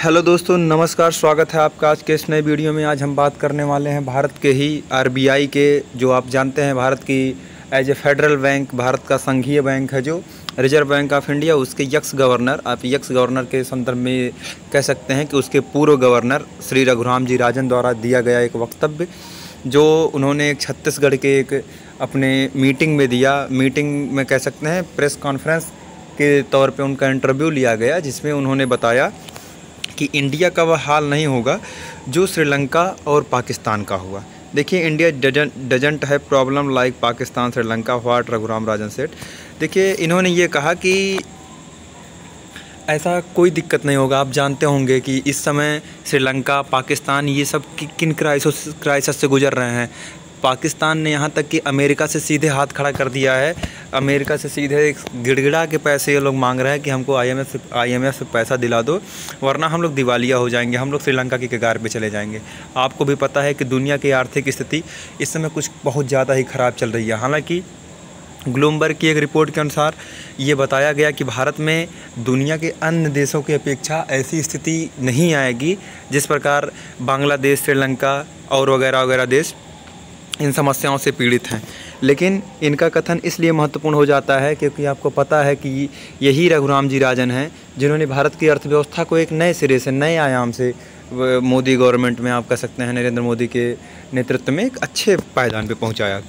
Hello दोस्तों, नमस्कार। स्वागत है आपका आज के इस नए वीडियो में। आज हम बात करने वाले हैं भारत के ही आरबीआई के, जो आप जानते हैं भारत की एज ए फेडरल बैंक, भारत का संघीय बैंक है जो रिजर्व बैंक ऑफ इंडिया, उसके यक्स गवर्नर, आप यक्स गवर्नर के संदर्भ में कह सकते हैं कि उसके पूर्व गवर्नर श्री रघुराम जी राजन द्वारा दिया गया एक वक्तव्य, जो उन्होंने एक छत्तीसगढ़ के एक अपने मीटिंग में दिया। मीटिंग में कह सकते हैं प्रेस कॉन्फ्रेंस के तौर पे उनका इंटरव्यू लिया गया, जिसमें उन्होंने बताया कि इंडिया का वह हाल नहीं होगा जो श्रीलंका और पाकिस्तान का हुआ। देखिए, India doesn't have problem like Pakistan Sri Lanka, what Raghuram Rajan said. देखिए, इन्होंने ये कहा कि ऐसा कोई दिक्कत नहीं होगा। आप जानते होंगे कि इस समय श्रीलंका, पाकिस्तान, ये सब किन क्राइसिस से गुजर रहे हैं। पाकिस्तान ने यहाँ तक कि अमेरिका से सीधे हाथ खड़ा कर दिया है। अमेरिका से सीधे गिड़गिड़ा के पैसे ये लोग मांग रहे हैं कि हमको आईएमएफ से पैसा दिला दो, वरना हम लोग दिवालिया हो जाएंगे, हम लोग श्रीलंका की कगार पे चले जाएंगे। आपको भी पता है कि दुनिया की आर्थिक स्थिति इस समय कुछ बहुत ज़्यादा ही ख़राब चल रही है। हालांकि ब्लूमबर्ग की एक रिपोर्ट के अनुसार ये बताया गया कि भारत में दुनिया के अन्य देशों की अपेक्षा ऐसी स्थिति नहीं आएगी जिस प्रकार बांग्लादेश, श्रीलंका और वगैरह वगैरह देश इन समस्याओं से पीड़ित हैं। लेकिन इनका कथन इसलिए महत्वपूर्ण हो जाता है क्योंकि आपको पता है कि यही रघुराम जी राजन हैं जिन्होंने भारत की अर्थव्यवस्था को एक नए सिरे से, नए आयाम से मोदी गवर्नमेंट में, आप कह सकते हैं नरेंद्र मोदी के नेतृत्व में, एक अच्छे पायदान पे पहुंचाया।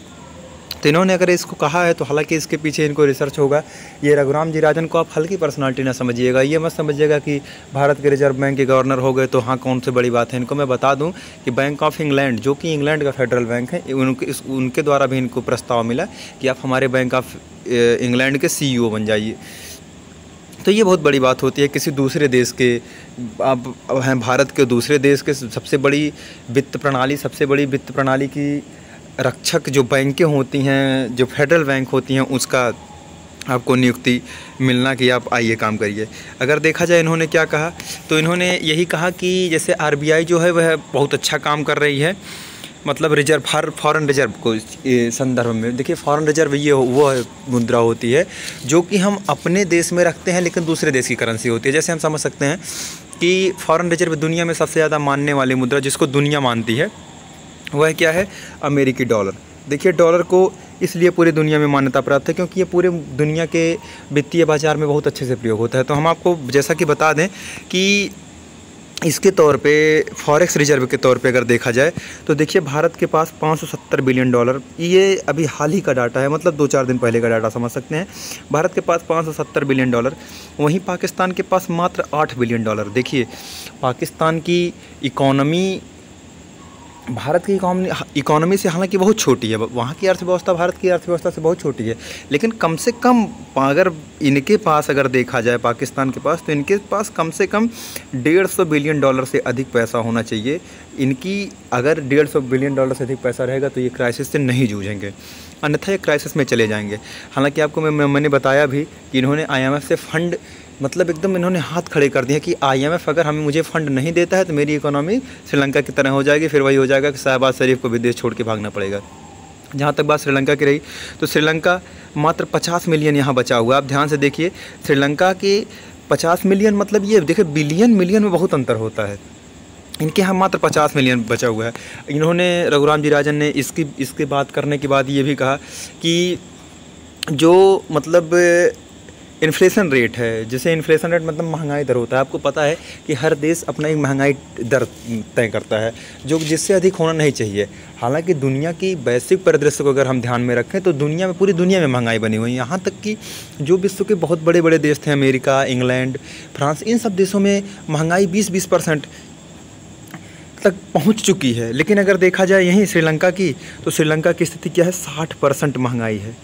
तो इन्होंने अगर इसको कहा है तो हालांकि इसके पीछे इनको रिसर्च होगा। ये रघुराम जी राजन को आप हल्की पर्सनालिटी ना समझिएगा, ये मत समझिएगा कि भारत के रिजर्व बैंक के गवर्नर हो गए तो हाँ कौन सी बड़ी बात है। इनको मैं बता दूं कि बैंक ऑफ इंग्लैंड, जो कि इंग्लैंड का फेडरल बैंक है, उनके द्वारा भी इनको प्रस्ताव मिला कि आप हमारे बैंक ऑफ इंग्लैंड के CEO बन जाइए। तो ये बहुत बड़ी बात होती है किसी दूसरे देश के, अब हैं भारत के दूसरे देश के सबसे बड़ी वित्त प्रणाली की रक्षक जो बैंकें होती हैं, जो फेडरल बैंक होती हैं, उसका आपको नियुक्ति मिलना कि आप आइए काम करिए। अगर देखा जाए इन्होंने क्या कहा, तो इन्होंने यही कहा कि जैसे आरबीआई जो है वह बहुत अच्छा काम कर रही है, मतलब रिजर्व, हर फॉरेन रिजर्व को संदर्भ में। देखिए, फॉरेन रिजर्व ये वो मुद्रा होती है जो कि हम अपने देश में रखते हैं लेकिन दूसरे देश की करेंसी होती है। जैसे हम समझ सकते हैं कि फॉरेन रिजर्व दुनिया में सबसे ज़्यादा मानने वाली मुद्रा, जिसको दुनिया मानती है, वह क्या है? अमेरिकी डॉलर। देखिए, डॉलर को इसलिए पूरी दुनिया में मान्यता प्राप्त है क्योंकि ये पूरे दुनिया के वित्तीय बाजार में बहुत अच्छे से प्रयोग होता है। तो हम आपको जैसा कि बता दें कि इसके तौर पे, फॉरेक्स रिजर्व के तौर पे अगर देखा जाए तो देखिए, भारत के पास 570 बिलियन डॉलर, ये अभी हाल ही का डाटा है, मतलब 2-4 दिन पहले का डाटा समझ सकते हैं। भारत के पास 570 बिलियन डॉलर, वहीं पाकिस्तान के पास मात्र 8 बिलियन डॉलर। देखिए, पाकिस्तान की इकॉनमी भारत की इकॉनमी से हालांकि बहुत छोटी है, वहाँ की अर्थव्यवस्था भारत की अर्थव्यवस्था से बहुत छोटी है, लेकिन कम से कम अगर इनके पास अगर देखा जाए पाकिस्तान के पास, तो इनके पास कम से कम 150 बिलियन डॉलर से अधिक पैसा होना चाहिए। इनकी अगर 150 बिलियन डॉलर से अधिक पैसा रहेगा तो ये क्राइसिस से नहीं जूझेंगे, अन्यथा ये क्राइसिस में चले जाएंगे। हालांकि आपको मैंने बताया भी कि इन्होंने IMF से फंड, मतलब एकदम इन्होंने हाथ खड़े कर दिए कि IMF अगर मुझे फ़ंड नहीं देता है तो मेरी इकोनॉमी श्रीलंका की तरह हो जाएगी। फिर वही हो जाएगा कि शहबाज शरीफ को विदेश छोड़ के भागना पड़ेगा। जहाँ तक बात श्रीलंका की रही, तो श्रीलंका मात्र 50 मिलियन यहाँ बचा हुआ। आप ध्यान से देखिए, श्रीलंका के 50 मिलियन, मतलब ये देखिए बिलियन मिलियन में बहुत अंतर होता है। इनके यहाँ मात्र 50 मिलियन बचा हुआ है। इन्होंने, रघुराम जी राजन ने इसकी बात करने के बाद ये भी कहा कि जो मतलब इन्फ्लेशन रेट है, जैसे इन्फ्लेशन रेट मतलब महंगाई दर होता है। आपको पता है कि हर देश अपना एक महंगाई दर तय करता है जो जिससे अधिक होना नहीं चाहिए। हालांकि दुनिया की वैश्विक परिदृश्य को अगर हम ध्यान में रखें तो दुनिया में, पूरी दुनिया में महंगाई बनी हुई है। यहाँ तक कि जो विश्व के बहुत बड़े बड़े देश थे, अमेरिका, इंग्लैंड, फ्रांस, इन सब देशों में महंगाई 20% तक पहुँच चुकी है। लेकिन अगर देखा जाए यहीं श्रीलंका की, तो श्रीलंका की स्थिति क्या है? 60% महंगाई है,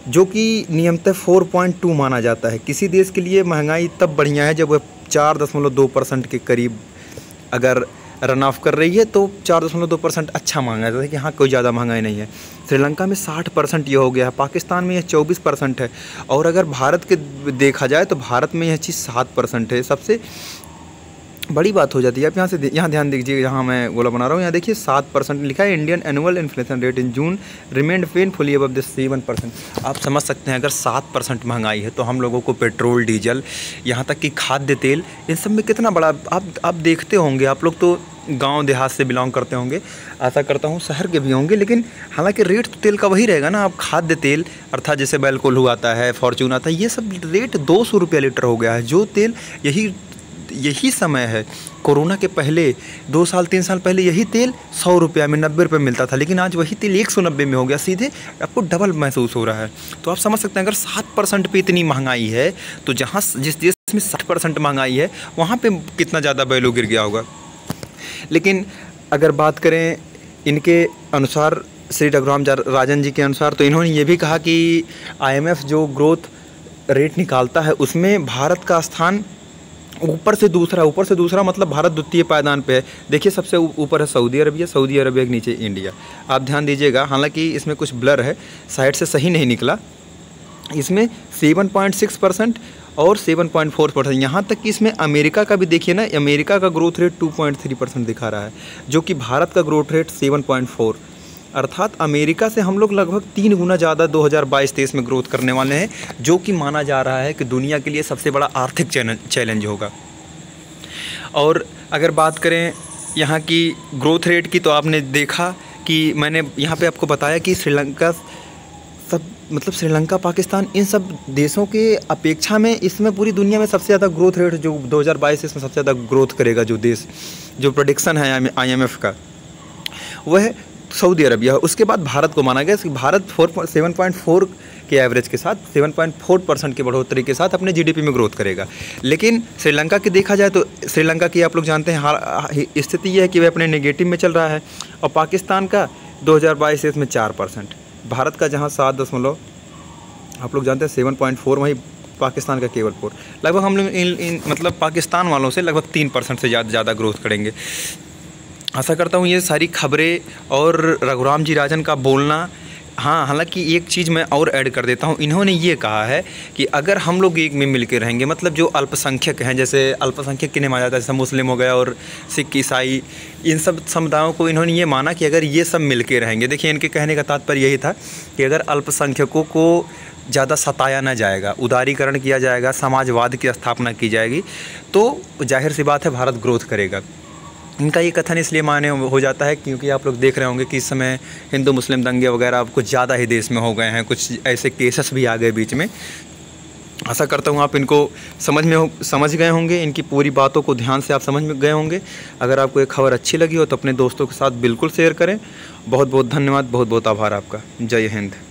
जो कि नियमतः 4.2 माना जाता है। किसी देश के लिए महंगाई तब बढ़िया है जब वह 4.2% के करीब अगर रन ऑफ कर रही है, तो 4.2% अच्छा माना जाता है कि हाँ कोई ज़्यादा महंगाई नहीं है। श्रीलंका में 60% ये हो गया है, पाकिस्तान में यह 24% है, और अगर भारत के देखा जाए तो भारत में यह चीज़ 7% है। सबसे बड़ी बात हो जाती है। आप यहाँ से यहाँ ध्यान दीजिए, यहाँ मैं गोला बना रहा हूँ, यहाँ देखिए 7% लिखा है। Indian annual inflation rate in June remained painfully above the 7%। आप समझ सकते हैं अगर 7% महंगाई है तो हम लोगों को पेट्रोल, डीजल, यहाँ तक कि खाद्य तेल, इन सब में कितना बड़ा आप देखते होंगे। आप लोग तो गांव देहात से बिलोंग करते होंगे, आशा करता हूँ शहर के भी होंगे, लेकिन हालांकि रेट तो तेल का वही रहेगा ना। आप खाद्य तेल अर्थात जैसे बैलकोल्हू आता है, फॉर्चून आता है, ये सब रेट 200 रुपये लीटर हो गया है। जो तेल यही समय है कोरोना के पहले 2 साल 3 साल पहले यही तेल 100 रुपये में, 90 रुपये मिलता था, लेकिन आज वही तेल 190 में हो गया। सीधे आपको डबल महसूस हो रहा है। तो आप समझ सकते हैं अगर 7% पे इतनी महंगाई है तो जिस देश में 60% महंगाई है वहाँ पे कितना ज़्यादा वैल्यू गिर गया होगा। लेकिन अगर बात करें इनके अनुसार, श्री रघुराम राजन जी के अनुसार, तो इन्होंने ये भी कहा कि IMF जो ग्रोथ रेट निकालता है उसमें भारत का स्थान ऊपर से दूसरा मतलब भारत द्वितीय पायदान पे है। देखिए सबसे ऊपर है सऊदी अरबिया के नीचे इंडिया। आप ध्यान दीजिएगा, हालांकि इसमें कुछ ब्लर है, साइड से सही नहीं निकला। इसमें 7.6% और 7.4%, यहाँ तक कि इसमें अमेरिका का भी देखिए ना, अमेरिका का ग्रोथ रेट 2.3% दिखा रहा है, जो कि भारत का ग्रोथ रेट 7.4, अर्थात अमेरिका से हम लोग लगभग 3 गुना ज़्यादा 2022-23 में ग्रोथ करने वाले हैं, जो कि माना जा रहा है कि दुनिया के लिए सबसे बड़ा आर्थिक चैलेंज होगा। और अगर बात करें यहाँ की ग्रोथ रेट की, तो आपने देखा कि मैंने यहाँ पे आपको बताया कि श्रीलंका, पाकिस्तान, इन सब देशों के अपेक्षा में इसमें पूरी दुनिया में सबसे ज़्यादा ग्रोथ रेट जो 2022 इसमें सबसे ज़्यादा ग्रोथ करेगा जो देश, जो प्रेडिक्शन है IMF का, वह है सऊदी अरबिया। उसके बाद भारत को माना गया कि भारत 7.4 के एवरेज के साथ 7.4% की बढ़ोतरी के साथ अपने GDP में ग्रोथ करेगा। लेकिन श्रीलंका की देखा जाए तो श्रीलंका की आप लोग जानते हैं स्थिति ये है कि वह अपने नेगेटिव में चल रहा है, और पाकिस्तान का 2022 में 4%, भारत का जहाँ 7 आप लोग जानते हैं 7.4, वहीं पाकिस्तान का केवल 4। लगभग हम लोग मतलब पाकिस्तान वालों से लगभग 3% से ज़्यादा ग्रोथ करेंगे। आशा करता हूँ ये सारी खबरें और रघुराम जी राजन का बोलना, हाँ, हालांकि एक चीज़ मैं और ऐड कर देता हूँ। इन्होंने ये कहा है कि अगर हम लोग एक में मिल के रहेंगे, मतलब जो अल्पसंख्यक हैं, जैसे अल्पसंख्यक किन्हें माना जाता है, जैसे मुस्लिम हो गया और सिख, ईसाई, इन सब समुदायों को इन्होंने ये माना कि अगर ये सब मिल के रहेंगे, देखिए इनके कहने का तात्पर्य यही था कि अगर अल्पसंख्यकों को ज़्यादा सताया ना जाएगा, उदारीकरण किया जाएगा, समाजवाद की स्थापना की जाएगी, तो जाहिर सी बात है भारत ग्रोथ करेगा। इनका ये कथन इसलिए मान्य हो जाता है क्योंकि आप लोग देख रहे होंगे कि इस समय हिंदू मुस्लिम दंगे वगैरह अब कुछ ज़्यादा ही देश में हो गए हैं, कुछ ऐसे केसेस भी आ गए बीच में। आशा करता हूँ आप इनको समझ गए होंगे, इनकी पूरी बातों को ध्यान से आप समझ गए होंगे। अगर आपको ये खबर अच्छी लगी हो तो अपने दोस्तों के साथ बिल्कुल शेयर करें। बहुत बहुत धन्यवाद, बहुत बहुत आभार आपका। जय हिंद।